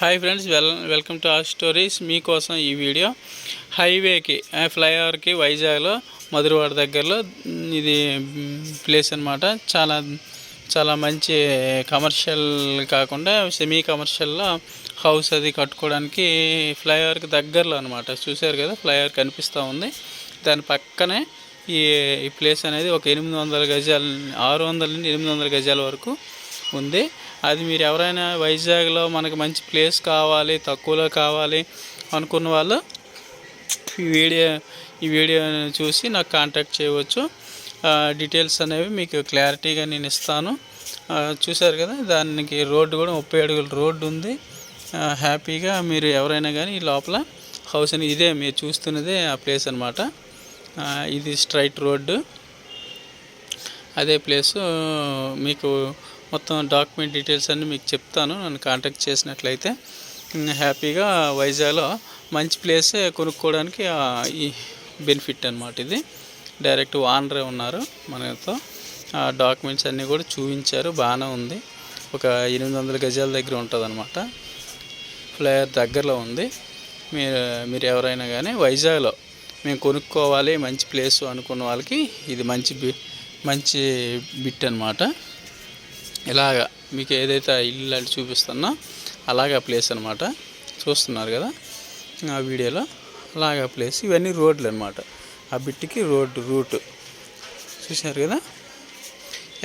Hi friends, welcome to our stories. మీకోసం ఈ video హైవేకి ఫ్లైఓవర్కి వైజాగ్లో మధురవాడ దగ్గరలో ఇది ప్లేస్ అనమాట. చాలా మంచి కమర్షియల్ కాకుండా సెమీ కమర్షియల్లో హౌస్ అది కట్టుకోవడానికి ఫ్లైఓవర్కి దగ్గరలో అనమాట. చూశారు కదా, ఫ్లైఓవర్ కనిపిస్తూ ఉంది. దాని పక్కనే ఈ ప్లేస్ అనేది ఒక 800 గజాలు, 600 నుండి 800 గజాల వరకు ఉంది. అది మీరు ఎవరైనా వైజాగ్లో మనకు మంచి ప్లేస్ కావాలి, తక్కువలో కావాలి అనుకున్న వాళ్ళు ఈ వీడియో చూసి నాకు కాంటాక్ట్ చేయవచ్చు. డీటెయిల్స్ అనేవి మీకు క్లారిటీగా నేను ఇస్తాను. చూశారు కదా, దానికి రోడ్డు కూడా 30 అడుగుల రోడ్డు ఉంది. హ్యాపీగా మీరు ఎవరైనా కానీ ఈ లోపల హౌస్ అని ఇదే మీరు చూస్తున్నదే ఆ ప్లేస్ అనమాట. ఇది స్ట్రైట్ రోడ్డు, అదే ప్లేసు. మీకు మొత్తం డాక్యుమెంట్ డీటెయిల్స్ అన్నీ మీకు చెప్తాను. నన్ను కాంటాక్ట్ చేసినట్లయితే హ్యాపీగా వైజాగ్లో మంచి ప్లేసే కొనుక్కోవడానికి ఈ బెనిఫిట్ అనమాట. ఇది డైరెక్ట్ ఓనరే ఉన్నారు మనతో. డాక్యుమెంట్స్ అన్నీ కూడా చూపించారు, బాగానే ఉంది. ఒక 800 గజాల దగ్గర ఉంటుంది అనమాట. ఫ్లైఓవర్ దగ్గరలో ఉంది. మీరు ఎవరైనా కానీ వైజాగ్లో మేము కొనుక్కోవాలి మంచి ప్లేసు అనుకున్న వాళ్ళకి ఇది మంచి బిట్ అనమాట. ఇలాగా మీకు ఏదైతే ఇల్లు అంటే చూపిస్తున్నా అలాగా ప్లేస్ అనమాట. చూస్తున్నారు కదా ఆ వీడియోలో, అలాగా ప్లేస్. ఇవన్నీ రోడ్లు అనమాట. ఆ బిట్టికి రూట్ చూశారు కదా.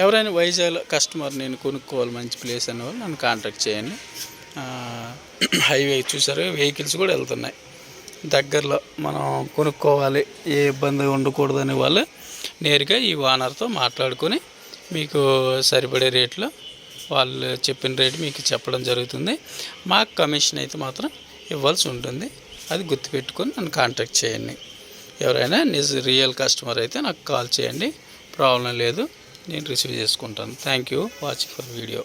ఎవరైనా వైజాగ్లో కస్టమర్ నేను కొనుక్కోవాలి మంచి ప్లేస్ అనే వాళ్ళు నన్ను కాంటాక్ట్ చేయండి. హైవే చూసారు, వెహికల్స్ కూడా వెళ్తున్నాయి. దగ్గరలో మనం కొనుక్కోవాలి, ఏ ఇబ్బంది ఉండకూడదు అనే వాళ్ళు నేరుగా ఈ ఓనర్తో మాట్లాడుకొని మీకు సరిపడే రేట్లో వాళ్ళు చెప్పిన రేటు మీకు చెప్పడం జరుగుతుంది. మాకు కమిషన్ అయితే మాత్రం ఇవ్వాల్సి ఉంటుంది. అది గుర్తుపెట్టుకొని నన్ను కాంటాక్ట్ చేయండి. ఎవరైనా రియల్ కస్టమర్ అయితే నాకు కాల్ చేయండి, ప్రాబ్లం లేదు, నేను రిసీవ్ చేసుకుంటాను. Thank you watching for video.